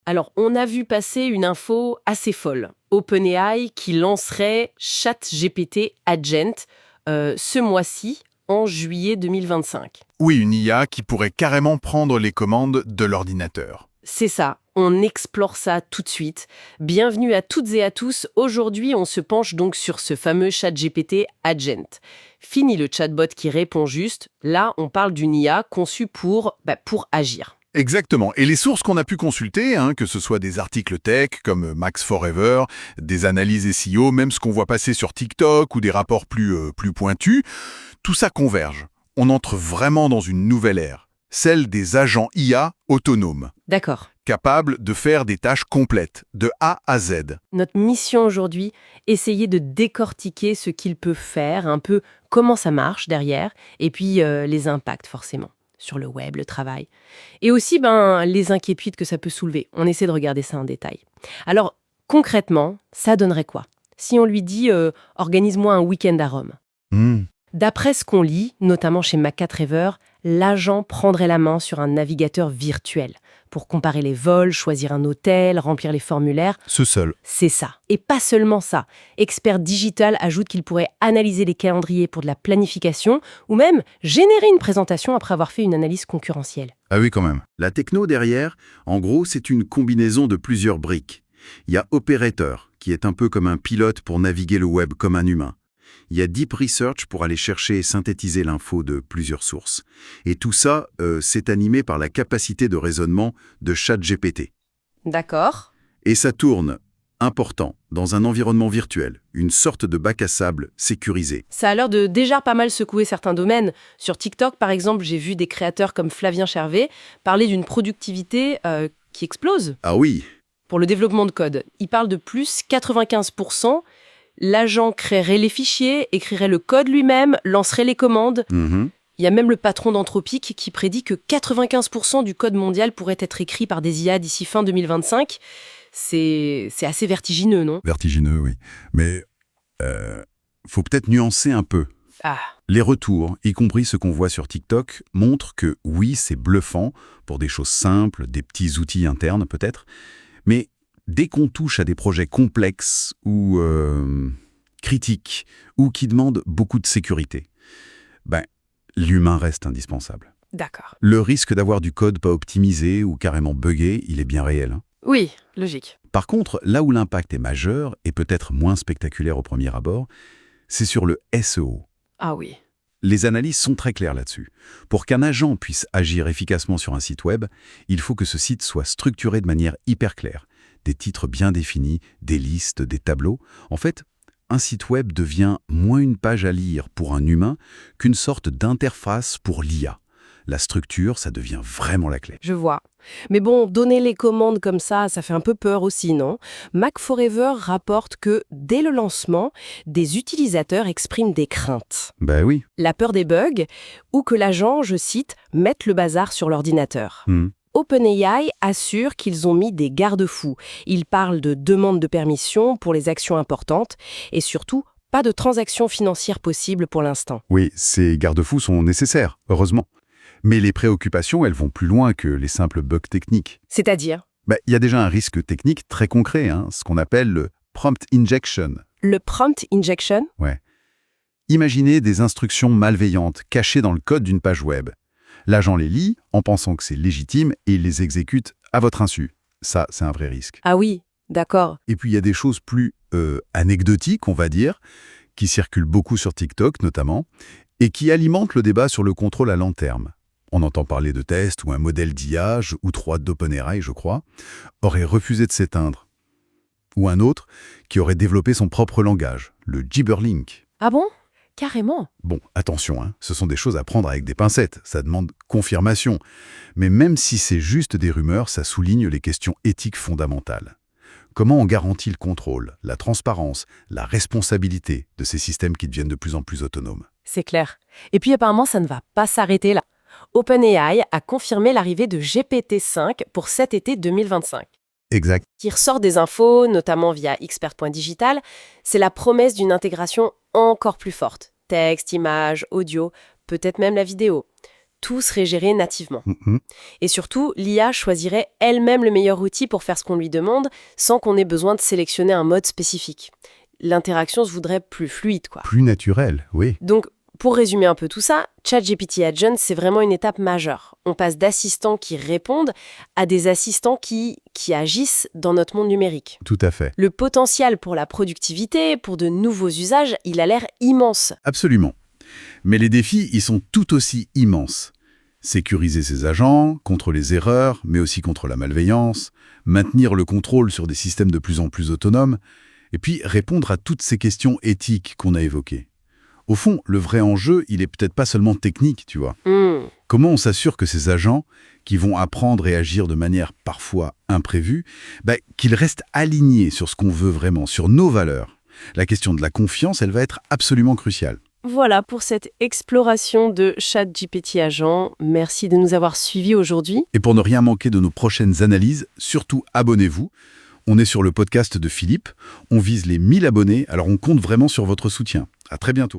Alors, on a vu passer une info assez folle. OpenAI qui lancerait ChatGPT Agent ce mois-ci, en juillet 2025. Oui, une IA qui pourrait carrément prendre les commandes de l'ordinateur. C'est ça, on explore ça tout de suite. Bienvenue à toutes et à tous. Aujourd'hui, on se penche donc sur ce fameux ChatGPT Agent. Fini le chatbot qui répond juste. Là, on parle d'une IA conçue pour agir. Exactement. Et les sources qu'on a pu consulter, que ce soit des articles tech comme Max Forever, des analyses SEO, même ce qu'on voit passer sur TikTok ou des rapports plus pointus, tout ça converge. On entre vraiment dans une nouvelle ère, celle des agents IA autonomes, D'accord. capables de faire des tâches complètes, de A à Z. Notre mission aujourd'hui, essayer de décortiquer ce qu'il peut faire, un peu comment ça marche derrière, et puis les impacts forcément sur le web, le travail. Et aussi les inquiétudes que ça peut soulever. On essaie de regarder ça en détail. Alors, concrètement, ça donnerait quoi? Si on lui dit « organise-moi un week-end à Rome ». D'après ce qu'on lit, notamment chez McCatraver, l'agent prendrait la main sur un navigateur virtuel pour comparer les vols, choisir un hôtel, remplir les formulaires. Ce seul. C'est ça. Et pas seulement ça. Expert Digital ajoute qu'il pourrait analyser les calendriers pour de la planification ou même générer une présentation après avoir fait une analyse concurrentielle. Ah oui, quand même. La techno derrière, en gros, c'est une combinaison de plusieurs briques. Il y a Operator, qui est un peu comme un pilote pour naviguer le web comme un humain. Il y a Deep Research pour aller chercher et synthétiser l'info de plusieurs sources. Et tout ça, c'est animé par la capacité de raisonnement de ChatGPT. D'accord. Et ça tourne, important, dans un environnement virtuel, une sorte de bac à sable sécurisé. Ça a l'air de déjà pas mal secouer certains domaines. Sur TikTok, par exemple, j'ai vu des créateurs comme Flavien Chervet parler d'une productivité qui explose Ah oui, pour le développement de code. Il parle de plus 95%. L'agent créerait les fichiers, écrirait le code lui-même, lancerait les commandes. Il y a même le patron d'Anthropic qui prédit que 95% du code mondial pourrait être écrit par des IA d'ici fin 2025. C'est assez vertigineux, non? Vertigineux, oui. Mais faut peut-être nuancer un peu. Ah, Les retours, y compris ceux qu'on voit sur TikTok, montrent que oui, c'est bluffant pour des choses simples, des petits outils internes peut-être, mais dès qu'on touche à des projets complexes ou critiques, ou qui demandent beaucoup de sécurité, l'humain reste indispensable. d'accord. Le risque d'avoir du code pas optimisé ou carrément buggé, il est bien réel. Oui, logique. Par contre, là où l'impact est majeur, et peut-être moins spectaculaire au premier abord, c'est sur le SEO. Ah oui. Les analyses sont très claires là-dessus. Pour qu'un agent puisse agir efficacement sur un site web, il faut que ce site soit structuré de manière hyper claire. Des titres bien définis, des listes, des tableaux. En fait, un site web devient moins une page à lire pour un humain qu'une sorte d'interface pour l'IA. La structure, ça devient vraiment la clé. Je vois. Mais bon, donner les commandes comme ça fait un peu peur aussi, non? Mac Forever rapporte que, dès le lancement, des utilisateurs expriment des craintes. Ben oui. La peur des bugs, ou que l'agent, je cite, mette le bazar sur l'ordinateur. OpenAI assure qu'ils ont mis des garde-fous. Ils parlent de demande de permission pour les actions importantes et surtout, pas de transactions financières possibles pour l'instant. Oui, ces garde-fous sont nécessaires, heureusement. Mais les préoccupations, elles vont plus loin que les simples bugs techniques. C'est-à-dire? Il y a déjà un risque technique très concret, ce qu'on appelle le prompt injection. Le prompt injection? Ouais. Imaginez des instructions malveillantes cachées dans le code d'une page web. L'agent les lit en pensant que c'est légitime et il les exécute à votre insu. Ça, c'est un vrai risque. Ah oui, d'accord. Et puis, il y a des choses plus anecdotiques, on va dire, qui circulent beaucoup sur TikTok notamment, et qui alimentent le débat sur le contrôle à long terme. On entend parler de tests où un modèle d'IA, ou 3 d'OpenAI, je crois, aurait refusé de s'éteindre. Ou un autre qui aurait développé son propre langage, le Gibberlink. Ah bon? Carrément. Bon, attention, ce sont des choses à prendre avec des pincettes, ça demande confirmation. Mais même si c'est juste des rumeurs, ça souligne les questions éthiques fondamentales. Comment on garantit le contrôle, la transparence, la responsabilité de ces systèmes qui deviennent de plus en plus autonomes? C'est clair. Et puis apparemment, ça ne va pas s'arrêter là. OpenAI a confirmé l'arrivée de GPT-5 pour cet été 2025. Exact. Qui ressort des infos, notamment via expert.digital, c'est la promesse d'une intégration encore plus forte. Texte, images, audio, peut-être même la vidéo. tout serait géré nativement. Mhm. Et surtout, l'IA choisirait elle-même le meilleur outil pour faire ce qu'on lui demande, sans qu'on ait besoin de sélectionner un mode spécifique. L'interaction se voudrait plus fluide, quoi. Plus naturel, oui. Donc, pour résumer un peu tout ça, ChatGPT Agent, c'est vraiment une étape majeure. On passe d'assistants qui répondent à des assistants qui agissent dans notre monde numérique. Tout à fait. Le potentiel pour la productivité, pour de nouveaux usages, il a l'air immense. Absolument. Mais les défis, ils sont tout aussi immenses. Sécuriser ses agents, contre les erreurs, mais aussi contre la malveillance, maintenir le contrôle sur des systèmes de plus en plus autonomes, et puis répondre à toutes ces questions éthiques qu'on a évoquées. Au fond, le vrai enjeu, il est peut-être pas seulement technique, tu vois. Comment on s'assure que ces agents, qui vont apprendre et agir de manière parfois imprévue, qu'ils restent alignés sur ce qu'on veut vraiment, sur nos valeurs? La question de la confiance, elle va être absolument cruciale. Voilà pour cette exploration de ChatGPT Agent. Merci de nous avoir suivis aujourd'hui. Et pour ne rien manquer de nos prochaines analyses, surtout abonnez-vous. On est sur le podcast de Philippe, on vise les 1000 abonnés, alors on compte vraiment sur votre soutien. À très bientôt.